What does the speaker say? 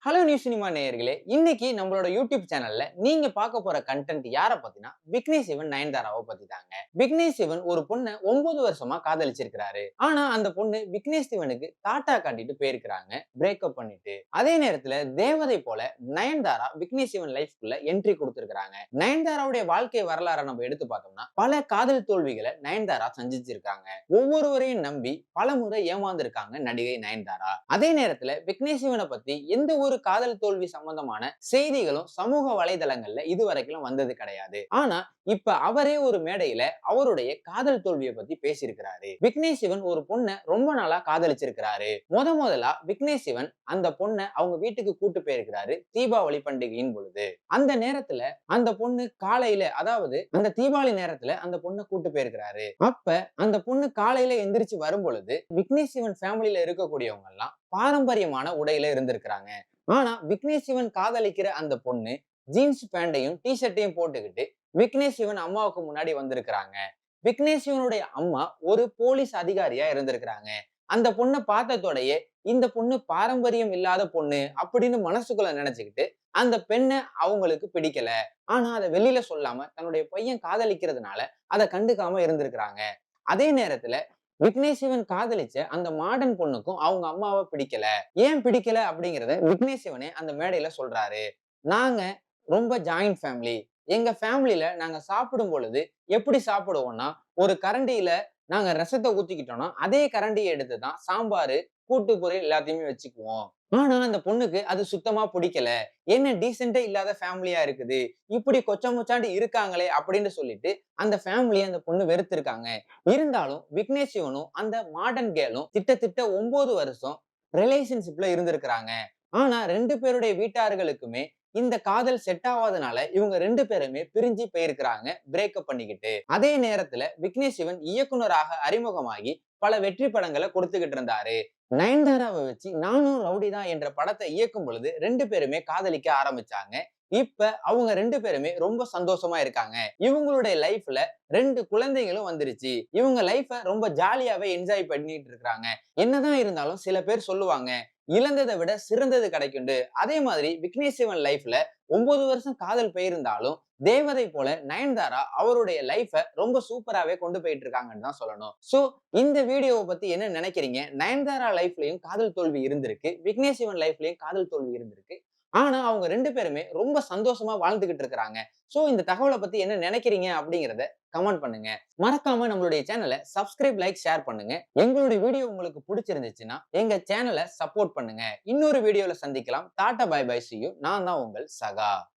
Hello new cinema நேயர்களே, இன்னைக்கு நம்மளோட யூடியூப் சேனல்ல நீங்க பார்க்க போற கண்டென்ட் யார பத்தினா விக்னேஷ் சிவன் நயன்தாராவை பத்தி தாங்க. விக்னேஷ் சிவன் ஒரு பொண்ண 9 வருஷமா காதலிச்சிருக்கிறாரு. ஆனா அந்த பொண்ணு விக்னேஷ் சிவனுக்கு டாட்டா காட்டிட்டு போயிருக்கிறாங்க, பிரேக்கப் பண்ணிட்டு. அதே நேரத்துல தேவதை போல நயன்தாரா விக்னேஷ் சிவன் லைஃப்குள்ள என்ட்ரி கொடுத்திருக்காங்க. நயன்தாராவுடைய வாழ்க்கை வரலாறை நம்ம எடுத்து பார்த்தோம்னா பல காதல் தோல்விகளை நயன்தாரா சந்திச்சிருக்காங்க. ஒவ்வொருவரையும் நம்பி பல முறை ஏமாந்திருக்காங்க நடிகை நயன்தாரா. அதே நேரத்துல விக்னேஷ் சிவனை பத்தி எந்த ஒரு காதல் தோல்வி சம்பந்தமான செய்திகளும் சமூக வலைதளங்கள்ல இதுவரைக்கும் வந்தது கிடையாது. ஆனா இப்ப அவரே ஒரு மேடையில அவருடைய காதல் தோல்வியை பத்தி பேசியிருக்கிறாரு. விக்னேஷ் சிவன் ஒரு பொண்ணை ரொம்ப நாளா காதலிச்சிருக்கிறாரு. முதலா விக்னேஷ் சிவன் அந்த பொண்ணை அவங்க வீட்டுக்கு கூட்டு போயிருக்கிறாரு தீபாவளி பண்டிகையின் பொழுது. அந்த நேரத்துல அந்த பொண்ணு காலையில, அதாவது அந்த தீபாவளி நேரத்துல அந்த பொண்ணை கூட்டு போயிருக்கிறாரு. அப்ப அந்த பொண்ணு காலையில எந்திரிச்சு வரும் பொழுது விக்னேஷ் சிவன் ஃபேமிலியில இருக்கக்கூடியவங்க எல்லாம் பாரம்பரியமான உடையில இருந்திருக்கிறாங்க. ஆனா விக்னேஷ் சிவன் காதலிக்கிற அந்த பொண்ணு ஜீன்ஸ் பேண்டையும் டி ஷர்ட்டையும் போட்டுக்கிட்டு விக்னேஷ் சிவன் அம்மாவுக்கு முன்னாடி வந்திருக்கிறாங்க. விக்னேஷ் சிவனுடைய அம்மா ஒரு போலீஸ் அதிகாரியா இருந்திருக்கிறாங்க. அந்த பொண்ணை பார்த்ததோடயே இந்த பொண்ணு பாரம்பரியம் இல்லாத பொண்ணு அப்படின்னு மனசுக்குள்ள நினைச்சுக்கிட்டு அந்த பெண்ணை அவங்களுக்கு பிடிக்கல. ஆனா அதை வெளியில சொல்லாம தன்னுடைய பையன் காதலிக்கிறதுனால அதை கண்டுக்காம இருந்திருக்கிறாங்க. அதே நேரத்துல விக்னேஷ் சிவன் காதலிச்ச அந்த மாடன் பொண்ணுக்கும் அவங்க அம்மாவை பிடிக்கல. ஏன் பிடிக்கல அப்படிங்கறத விக்னேஷ் சிவனே அந்த மேடையில சொல்றாரு. நாங்க ரொம்ப ஜாயிண்ட் ஃபேமிலி. எங்க ஃபேமிலில நாங்க சாப்பிடும் பொழுது எப்படி சாப்பிடுவோம்னா, ஒரு கரண்டியில நாங்க ரசத்தை ஊத்திக்கிட்டோம்னா அதே கரண்டியை எடுத்துதான் சாம்பாரு, கூட்டு பொரியல் எல்லாத்தையுமே வச்சுக்குவோம். ஆனா அந்த பொண்ணுக்கு அது சுத்தமா பிடிக்கல. என்ன டீசென்ட்டே இல்லாத ஃபேமிலியா இருக்குது, இப்படி கொச்சமுச்சாண்டி இருக்காங்களே அப்படின்னு சொல்லிட்டு அந்த ஃபேமிலியை அந்த பொண்ணு வெறுத்திருக்காங்க. இருந்தாலும் விக்னேஷ் சிவனும் அந்த மாடர்ன் கேர்ளும் கிட்டத்தட்ட 9 வருஷம் ரிலேஷன்ஷிப்ல இருந்திருக்கிறாங்க. ஆனா 2 பேருடைய வீட்டார்களுக்குமே இந்த காதல் செட் ஆகாதனால இவங்க 2 பேருமே பிரிஞ்சு போயிருக்கிறாங்க, பிரேக்கப் பண்ணிக்கிட்டு. அதே நேரத்துல விக்னேஷ் சிவன் இயக்குனராக அறிமுகமாகி பல வெற்றி படங்களை கொடுத்துக்கிட்டு இருந்தாரு. நயன்தாராவை வச்சு நானும் ரவுடி தான் என்ற படத்தை இயக்கும் பொழுது 2 பேருமே காதலிக்க ஆரம்பிச்சாங்க. இப்ப அவங்க 2 பேருமே ரொம்ப சந்தோஷமா இருக்காங்க. இவங்களுடைய லைஃப்ல 2 குழந்தைகளும் வந்துருச்சு. இவங்க லைஃப ரொம்ப ஜாலியாவே என்ஜாய் பண்ணிட்டு இருக்காங்க. என்னதான் இருந்தாலும் சில பேர் சொல்லுவாங்க, இழந்ததை விட சிறந்தது கிடைக்குண்டு. அதே மாதிரி விக்னேஷ் சிவன் லைஃப்ல 9 வருஷம் காதல் போயிருந்தாலும் தேவதை போல நயன்தாரா அவருடைய லைஃப ரொம்ப சூப்பராவே கொண்டு போயிட்டு இருக்காங்கன்னு தான் சொல்லணும். சோ இந்த வீடியோவை பத்தி என்ன நினைக்கிறீங்க? நயன்தாரா லைஃப்லயும் காதல் தோல்வி இருந்திருக்கு, விக்னேஷ் சிவன் லைஃப்லயும் காதல் தோல்வி இருந்திருக்கு. ஆனா அவங்க 2 பேருமே ரொம்ப சந்தோஷமா வாழ்ந்துகிட்டு இருக்கிறாங்க. சோ இந்த தகவலை பத்தி என்ன நினைக்கிறீங்க அப்படிங்கறத கமெண்ட் பண்ணுங்க. மறக்காம நம்மளுடைய சேனலை சப்ஸ்கிரைப், லைக், ஷேர் பண்ணுங்க. எங்களுடைய வீடியோ உங்களுக்கு பிடிச்சிருந்துச்சுன்னா எங்க சேனலை சப்போர்ட் பண்ணுங்க. இன்னொரு வீடியோல சந்திக்கலாம். Tata bye bye, see you. நான் தான் உங்கள் சகா.